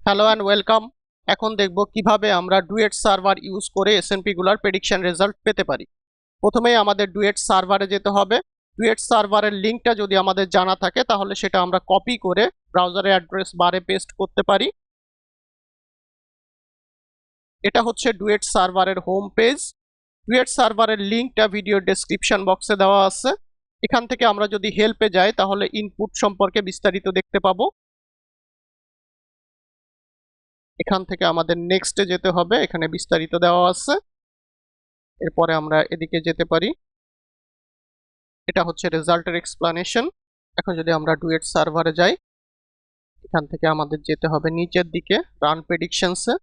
Hello and welcome. এখন দেখব কিভাবে আমরা ডুয়েট সার্ভার ইউজ করে এসএনপি গুলার প্রেডিকশন রেজাল্ট পেতে পারি। প্রথমেই আমাদের ডুয়েট সার্ভারে যেতে হবে। ডুয়েট সার্ভারের লিঙ্কটা যদি আমাদের জানা থাকে তাহলে সেটা আমরা কপি করে ব্রাউজারের অ্যাড্রেস বারে পেস্ট করতে পারি। এটা হচ্ছে ডুয়েট সার্ভারের হোম পেজ। ডুয়েট সার্ভারের লিঙ্কটা ভিডিও ডেসক্রিপশন বক্সে দেওয়া আছে। এখান থেকে আমরা যদি হেল্পে যাই তাহলে ইনপুট সম্পর্কে বিস্তারিত দেখতে পাবো। এখান থেকে আমাদের নেক্সটে যেতে হবে, এখানে বিস্তারিত দেওয়া আছে। এরপরে আমরা এদিকে যেতে পারি। এটা হচ্ছে রেজাল্টের এক্সপ্লানেশন। এখন যদি আমরা ডুয়েট সার্ভারে যাই, এখান থেকে আমাদের যেতে হবে নিচের দিকে রান প্রেডিকশনসে।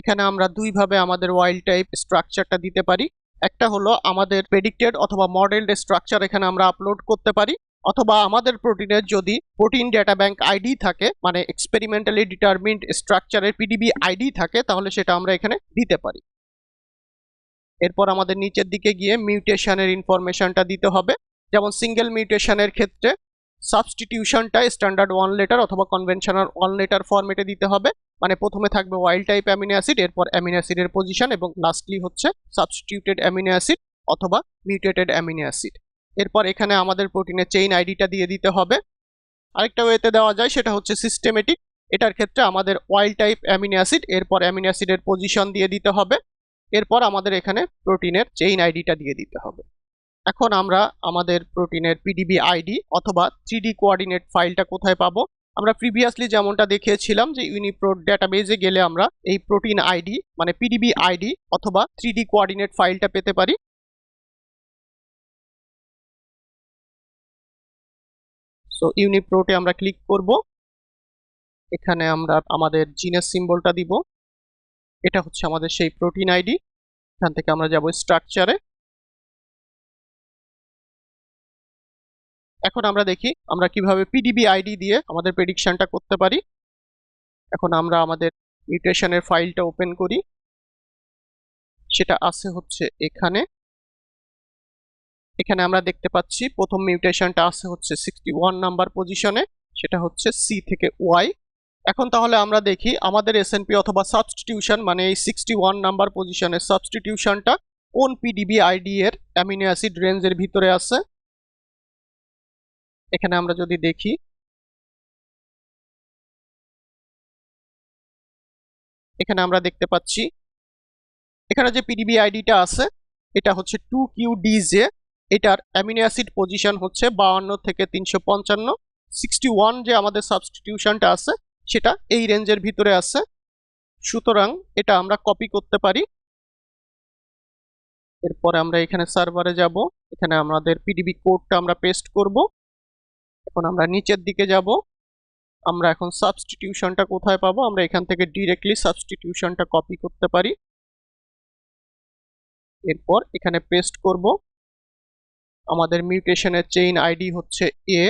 এখানে আমরা দুইভাবে আমাদের ওয়াইল্ড টাইপ স্ট্রাকচারটা দিতে পারি। একটা হলো আমাদের প্রেডিক্টেড অথবা মডেলড স্ট্রাকচার এখানে আমরা আপলোড করতে পারি, অথবা আমাদের প্রোটিনের যদি প্রোটিন ডেটা ব্যাংক আইডি থাকে, মানে এক্সপেরিমেন্টালি ডিটারমিন্ড স্ট্রাকচারের পিডিবি আইডি থাকে, তাহলে সেটা আমরা এখানে দিতে পারি। এরপর আমাদের নিচের দিকে গিয়ে মিউটেশনের ইনফরমেশনটা দিতে হবে। যেমন সিঙ্গেল মিউটেশনের ক্ষেত্রে সাবস্টিটিউশনটা স্ট্যান্ডার্ড 1 লেটার অথবা কনভেনশনাল 1 লেটার ফরম্যাটে দিতে হবে। মানে প্রথমে থাকবে ওয়াইল্ড টাইপ অ্যামিনো অ্যাসিড, এরপর অ্যামিনো অ্যাসিডের পজিশন, এবং লাস্টলি হচ্ছে সাবস্টিটিউটেড অ্যামিনো অ্যাসিড অথবা মিউটেটেড অ্যামিনো অ্যাসিড। এরপর এখানে আমাদের প্রোটিনের চেইন আইডিটা দিয়ে দিতে হবে। আরেকটা ওয়েতে দেওয়া যায়, সেটা হচ্ছে সিস্টেমেটিক। এটার ক্ষেত্রে আমাদের ওয়াইল্ড টাইপ অ্যামিনো অ্যাসিড, এরপর অ্যামিনো অ্যাসিডের পজিশন দিয়ে দিতে হবে। এরপর আমাদের এখানে প্রোটিনের চেইন আইডিটা দিয়ে দিতে হবে। এখন আমরা আমাদের প্রোটিনের পিডিবি আইডি অথবা 3D কোঅর্ডিনেট ফাইলটা কোথায় পাবো? আমরা প্রিভিয়াসলি যেমনটা দেখিয়েছিলাম যে ইউনিপ্রোট ডেটাবেজে গেলে আমরা এই প্রোটিন আইডি মানে পিডিবি আইডি অথবা 3D কোঅর্ডিনেট ফাইলটা পেতে পারি। সো ইউনিপ্রোটে আমরা ক্লিক করব। এখানে আমরা আমাদের জিনের সিম্বলটা দিব। এটা হচ্ছে আমাদের সেই প্রোটিন আইডি। এখান থেকে আমরা যাব স্ট্রাকচারে। এখন আমরা দেখি আমরা কিভাবে পিডিবি আইডি দিয়ে আমাদের প্রেডিকশনটা করতে পারি। এখন আমরা আমাদের মিউটেশনের ফাইলটা ওপেন করি। সেটা আছে হচ্ছে এখানে। এখানে আমরা দেখতে পাচ্ছি প্রথম মিউটেশনটা আছে হচ্ছে 61 নাম্বার পজিশনে, সেটা হচ্ছে সি থেকে ওয়াই। এখন তাহলে আমরা দেখি আমাদের এসএনপি অথবা সাবস্টিটিউশন মানে এই 61 নাম্বার পজিশনের সাবস্টিটিউশনটা কোন পিডিবি আইডি এর অ্যামিনো অ্যাসিড রেঞ্জের ভিতরে আছে। এখানে আমরা যদি দেখি, এখানে আমরা দেখতে পাচ্ছি এখানে যে পিডিবি আইডিটা আছে এটা হচ্ছে 2QDJ। এটার অ্যামিনো অ্যাসিড পজিশন হচ্ছে 52 থেকে 355। 61 যে আমাদের সাবস্টিটিউশনটা আছে সেটা এই রেঞ্জের ভিতরে আছে। সুতরাং এটা আমরা কপি করতে পারি। এরপরে আমরা এখানে সার্ভারে যাব। এখানে আমাদের পিডিবি কোডটা আমরা পেস্ট করব। এখন আমরা নিচের দিকে যাব। আমরা এখন সাবস্টিটিউশনটা কোথায় পাবো? আমরা এখান থেকে ডিরেক্টলি সাবস্টিটিউশনটা কপি করতে পারি। এরপর এখানে পেস্ট করব। আমাদের মিউটেশনের চেইন আইডি হচ্ছে এ,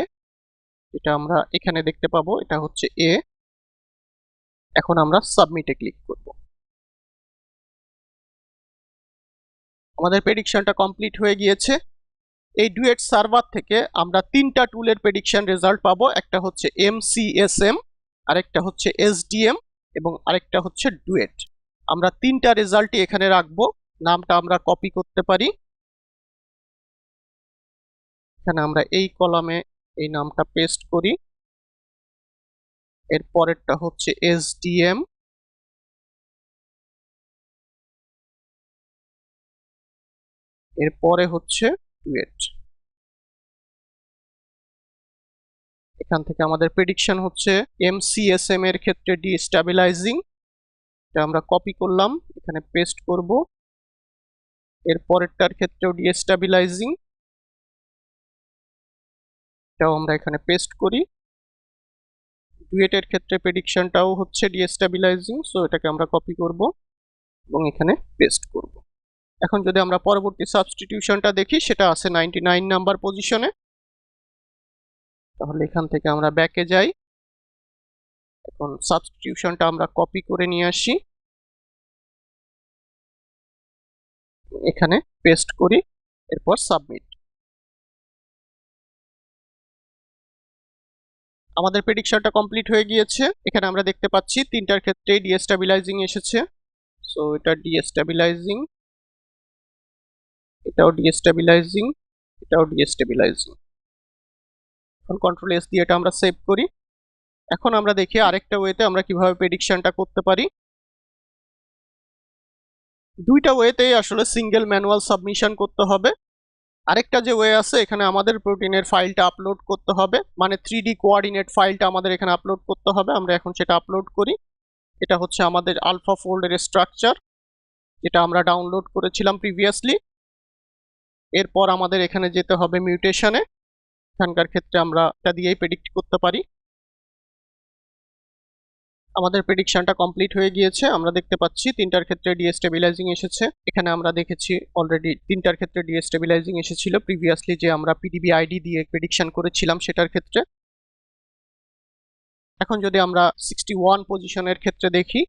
এটা আমরা এখানে দেখতে পাবো, এটা হচ্ছে এ। এখন আমরা সাবমিটে ক্লিক করব। আমাদের প্রেডিকশনটা কমপ্লিট হয়ে গিয়েছে। এই ডুয়েট সার্ভার থেকে আমরা তিনটা টুলের প্রেডিকশন রেজাল্ট পাবো। একটা হচ্ছে MCSM, আরেকটা হচ্ছে SDM, এবং আরেকটা হচ্ছে ডুয়েট। আমরা তিনটা রেজাল্টই এখানে রাখবো। নামটা আমরা কপি করতে পারি। এখানে আমরা এই কলামে এই নামটা পেস্ট করি। এর পরেরটা হচ্ছে SDM, এরপরে হচ্ছে ডুয়েট। এখান থেকে আমাদের প্রেডিকশন হচ্ছে MCSM এর ক্ষেত্রে ডিস্টেবিলাইজিং, এটা আমরা কপি করলাম, এখানে পেস্ট করব। এর পরেরটার ক্ষেত্রেও ডিস্টেবিলাইজিং, এটাও আমরা এখানে পেস্ট করি। ডুয়েটের ক্ষেত্রে প্রেডিকশনটাও হচ্ছে ডিস্টেবিলাইজিং, সো এটাকে আমরা কপি করব এবং এখানে পেস্ট করব। এখন যদি আমরা পরবর্তী সাবস্টিটিউশনটা দেখি, সেটা আছে 99 নাম্বার পজিশনে। তাহলে এখান থেকে আমরা ব্যাকে যাই। এখন সাবস্টিটিউশনটা আমরা কপি করে নিয়ে আসি, এখানে পেস্ট করি, এরপর সাবমিট। আমাদের প্রেডিকশনটা কমপ্লিট হয়ে গিয়েছে। এখানে আমরা দেখতে পাচ্ছি তিনটার ক্ষেত্রে ডিস্টেবিলাইজিং এসেছে। সো এটা ডিস্টেবিলাইজিং, এটাও ডিস্টেবিলাইজিং, এটাও ডিস্টেবিলাইজিং। এখন কন্ট্রোল এস দিয়ে এটা আমরা সেভ করি। এখন আমরা দেখি আরেকটা ওয়েতে আমরা কিভাবে প্রেডিকশনটা করতে পারি। দুইটা ওয়েতেই আসলে সিঙ্গেল ম্যানুয়াল সাবমিশন করতে হবে। আরেকটা যে ওয়ে আছে, এখানে আমাদের প্রোটিনের ফাইলটা আপলোড করতে হবে, মানে 3D কোঅর্ডিনেট ফাইলটা আমাদের এখানে আপলোড করতে হবে। আমরা এখন সেটা আপলোড করি। এটা হচ্ছে আমাদের আলফা ফোল্ডের স্ট্রাকচার, যেটা আমরা ডাউনলোড করেছিলাম প্রিভিয়াসলি। এরপর আমাদের এখানে যেতে হবে মিউটেশনে। এখানকার ক্ষেত্রে আমরা এটা দিয়েই প্রেডিক্ট করতে পারি। আমাদের প্রেডিকশনটা কমপ্লিট হয়ে গিয়েছে। আমরা দেখতে পাচ্ছি তিনটার ক্ষেত্রে ডিস্টেবিলাইজিং এসেছে। এখানে আমরা দেখেছি অলরেডি তিনটার ক্ষেত্রে ডিস্টেবিলাইজিং এসেছিল প্রিভিয়াসলি, যে আমরা পিডিবি আইডি দিয়ে প্রেডিকশন করেছিলাম সেটার ক্ষেত্রে। এখন যদি আমরা 61 পজিশনের ক্ষেত্রে দেখি,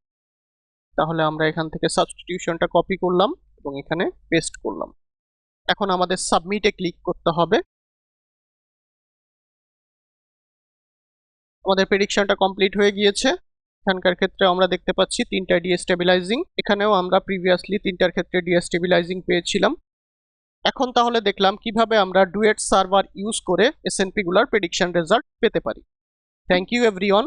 তাহলে আমরা এখান থেকে সাবস্টিটিউশনটা কপি করলাম এবং এখানে পেস্ট করলাম। এখন আমাদের সাবমিটে ক্লিক করতে হবে। আমাদের প্রেডিকশনটা কমপ্লিট হয়ে গিয়েছে। এখানকার ক্ষেত্রে আমরা দেখতে পাচ্ছি তিনটা ডিস্টেবিলাইজিং। এখানেও আমরা প্রিভিয়াসলি তিনটার ক্ষেত্রে ডিস্টেবিলাইজিং পেয়েছিলাম। এখন তাহলে দেখলাম কিভাবে আমরা ডুয়েট সার্ভার ইউজ করে এসএনপি গুলার প্রেডিকশন রেজাল্ট পেতে পারি। Thank you everyone.